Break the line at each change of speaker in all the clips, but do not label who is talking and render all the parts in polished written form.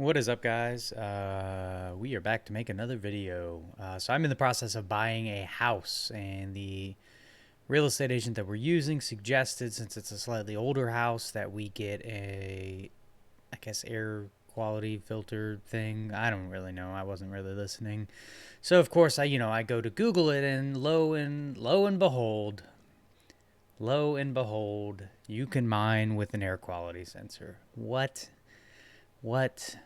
What is up, guys? We are back to make another video. So I'm in the process of buying a house, and the real estate agent that we're using suggested, since it's a slightly older house, that we get I guess, air quality filter thing. I don't really know. I wasn't really listening. So of course I go to Google it, and lo and behold, you can mine with an air quality sensor. What? What?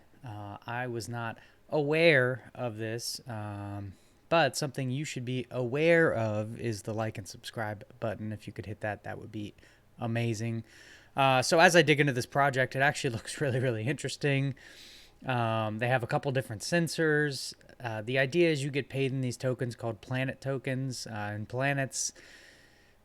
I was not aware of this, but something you should be aware of is the like and subscribe button. If you could hit that, that would be amazing. So as I dig into this project, it actually looks really, really interesting. They have a couple different sensors. The idea is you get paid in these tokens called planet tokens. And planets,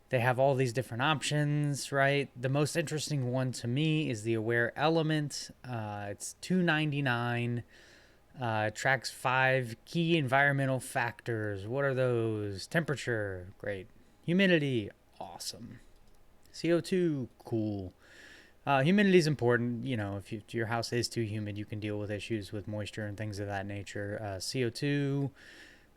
they have all these different options, right? The most interesting one to me is the aware element. It's $2.99. Tracks 5 key environmental factors. What are those? Temperature, great. Humidity, awesome. CO2, cool. Humidity is important. If your house is too humid, you can deal with issues with moisture and things of that nature. CO2,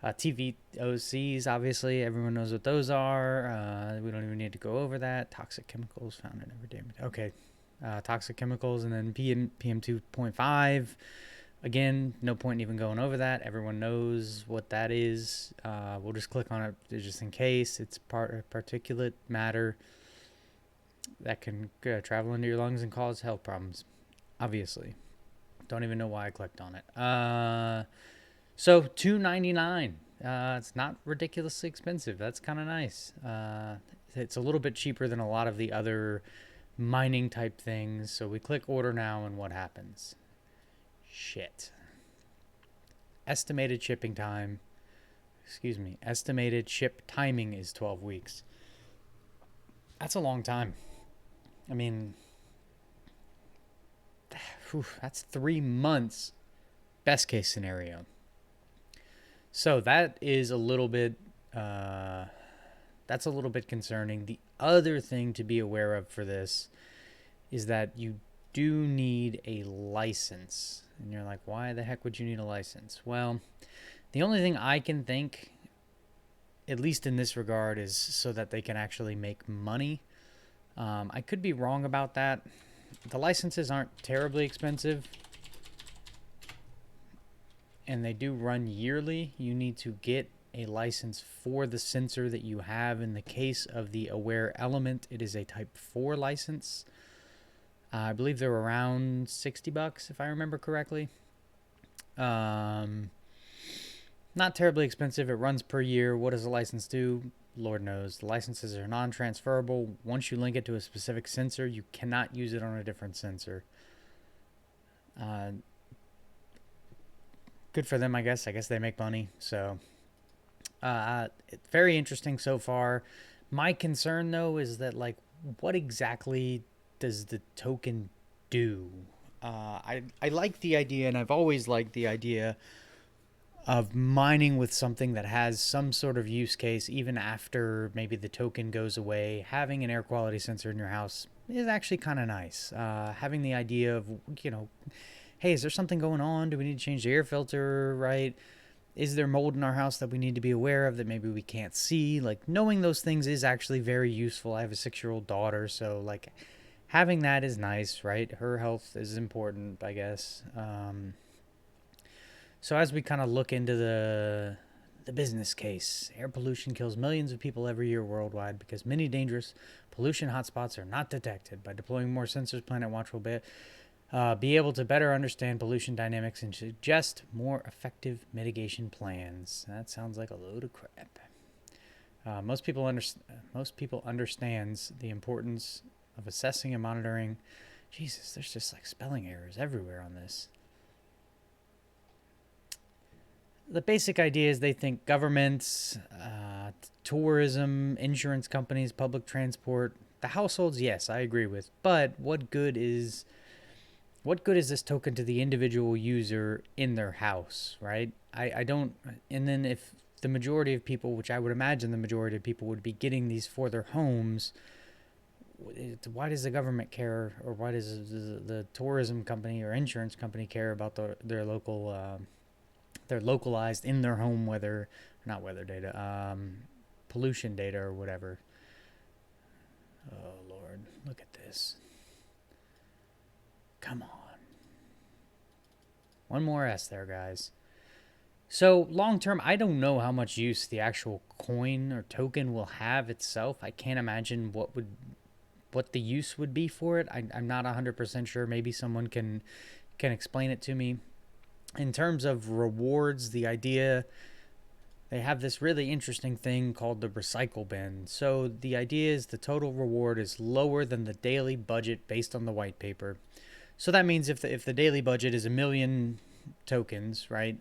TVOCs, obviously, everyone knows what those are. We don't even need to go over that. Toxic chemicals found in everyday. Okay, toxic chemicals, and then PM 2.5. Again, no point in even going over that. Everyone knows what that is. We'll just click on it just in case. It's particulate matter that can travel into your lungs and cause health problems. Obviously, don't even know why I clicked on it. So $2.99. It's not ridiculously expensive. That's kind of nice. It's a little bit cheaper than a lot of the other mining type things. So we click order now, and what happens? Shit. Estimated shipping time. Excuse me. Estimated ship timing is 12 weeks. That's a long time. I mean, that's 3 months. Best case scenario. So that is a little bit that's a little bit concerning. The other thing to be aware of for this is that you do need a license. And you're like, why the heck would you need a license? Well, the only thing I can think, at least in this regard, is so that they can actually make money. I could be wrong about that. The licenses aren't terribly expensive, and they do run yearly. You need to get a license for the sensor that you have. In the case of the aware element, it is a type 4 license. I believe they're around $60 if I remember correctly. Not terribly expensive. It runs per year. What does a license do? Lord knows. The licenses are non-transferable. Once you link it to a specific sensor, you cannot use it on a different sensor. Good for them, I guess. I guess they make money. So, it's very interesting so far. My concern, though, is that, like, what exactly does the token do? I like the idea, and I've always liked the idea of mining with something that has some sort of use case, even after maybe the token goes away. Having an air quality sensor in your house is actually kind of nice. Having the idea of, hey, is there something going on? Do we need to change the air filter, right? Is there mold in our house that we need to be aware of that maybe we can't see? Like, knowing those things is actually very useful. I have a 6-year-old daughter, so, like, having that is nice, right? Her health is important, I guess. So as we kind of look into the business case, air pollution kills millions of people every year worldwide because many dangerous pollution hotspots are not detected. By deploying more sensors, Planet Watch will be able to better understand pollution dynamics and suggest more effective mitigation plans. That sounds like a load of crap. Most people understands the importance of assessing and monitoring. Jesus, there's just like spelling errors everywhere on this. The basic idea is they think governments, tourism, insurance companies, public transport, the households, yes, I agree with. But what good is this token to the individual user in their house, right? I don't. And then if the majority of people, which I would imagine the majority of people would be getting these for their homes, why does the government care, or why does the tourism company or insurance company care about their local their localized in their home weather, not weather data, pollution data or whatever. Oh Lord, look at this. Come on. One more S there, guys. So long term, I don't know how much use the actual coin or token will have itself. I can't imagine what the use would be for it. I'm not 100% sure. Maybe someone can explain it to me. In terms of rewards, the idea, they have this really interesting thing called the recycle bin. So the idea is the total reward is lower than the daily budget based on the white paper. So that means if the daily budget is 1,000,000 tokens, right,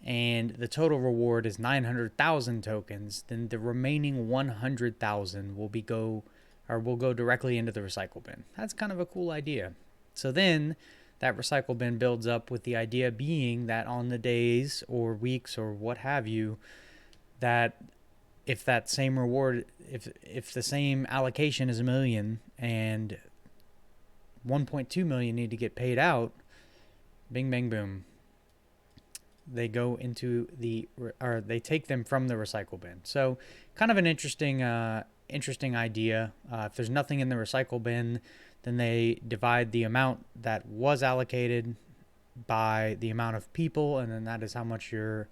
and the total reward is 900,000 tokens, then the remaining 100,000 will go directly into the recycle bin. That's kind of a cool idea. So then that recycle bin builds up, with the idea being that on the days or weeks or what have you, that if that same reward, if the same allocation is 1,000,000 and 1.2 million need to get paid out, bing bang boom, they go into or they take them from the recycle bin. So kind of an interesting idea. If there's nothing in the recycle bin, then they divide the amount that was allocated by the amount of people, and then that is how much your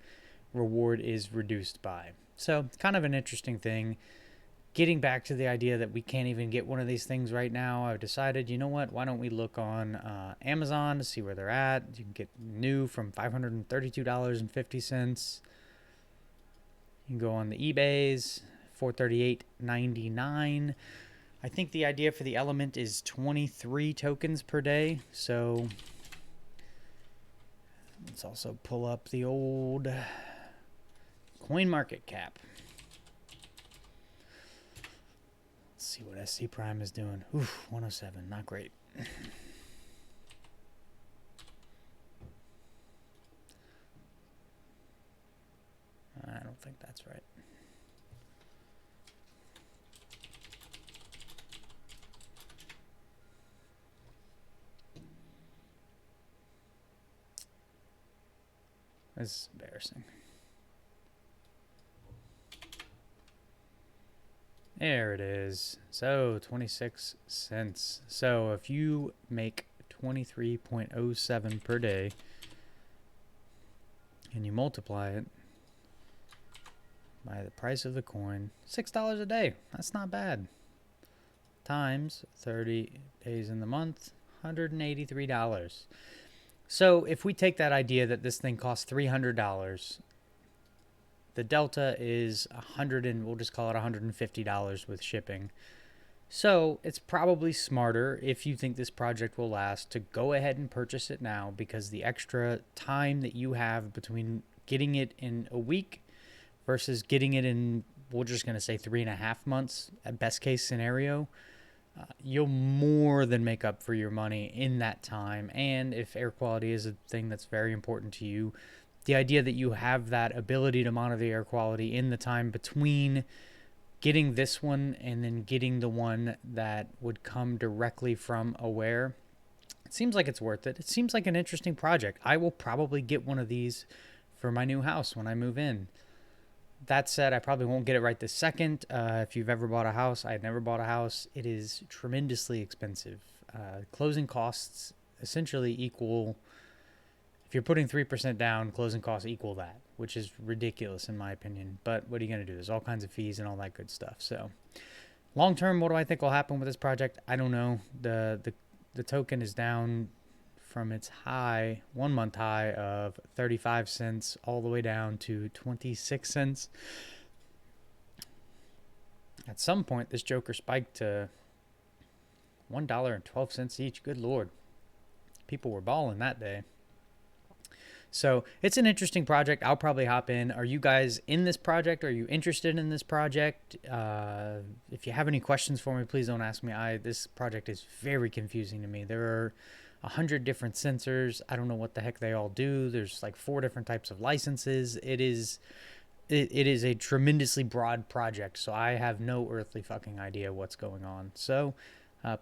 reward is reduced by. So kind of an interesting thing. Getting back to the idea that we can't even get one of these things right now, I've decided, you know what, why don't we look on Amazon to see where they're at. You can get new from $532.50. You can go on the eBays, $438.99. I think the idea for the element is 23 tokens per day. So let's also pull up the old coin market cap. See what SC Prime is doing. Oof, 107, not great. I don't think that's right. This is embarrassing. There it is. So 26 cents. So if you make 23.07 per day and you multiply it by the price of the coin, $6 a day. That's not bad. Times 30 days in the month, $183. So if we take that idea that this thing costs $300, the delta is we'll just call it $150 with shipping. So it's probably smarter, if you think this project will last, to go ahead and purchase it now, because the extra time that you have between getting it in a week versus getting it in, we're just going to say 3.5 months, at best case scenario, you'll more than make up for your money in that time. And if air quality is a thing that's very important to you, the idea that you have that ability to monitor the air quality in the time between getting this one and then getting the one that would come directly from Aware, it seems like it's worth it. It seems like an interesting project. I will probably get one of these for my new house when I move in. That said, I probably won't get it right this second. If you've ever bought a house, I had never bought a house. It is tremendously expensive. Closing costs essentially equal, if you're putting 3% down, closing costs equal that, which is ridiculous in my opinion. But what are you going to do? There's all kinds of fees and all that good stuff. So long term, what do I think will happen with this project? I don't know. The token is down from its high, 1 month high of 35 cents all the way down to 26 cents. At some point, this joker spiked to $1.12 each. Good Lord. People were balling that day. So it's an interesting project. I'll probably hop in. Are you guys in this project? Are you interested in this project? If you have any questions for me, please don't ask me. This project is very confusing to me. There are 100 different sensors. I don't know what the heck they all do. There's like 4 different types of licenses. It is it is a tremendously broad project, so I have no earthly fucking idea what's going on. So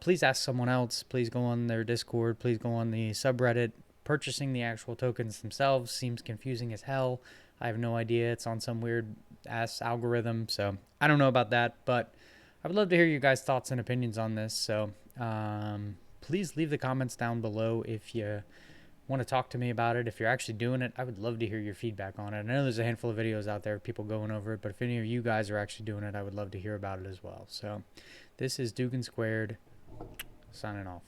please ask someone else. Please go on their Discord. Please go on the subreddit. Purchasing the actual tokens themselves seems confusing as hell. I have no idea. It's on some weird ass algorithm, so I don't know about that. But I would love to hear you guys' thoughts and opinions on this. So please leave the comments down below if you want to talk to me about it. If you're actually doing it, I would love to hear your feedback on it. I know there's a handful of videos out there, people going over it, but if any of you guys are actually doing it, I would love to hear about it as well. So this is Dugan Squared signing off.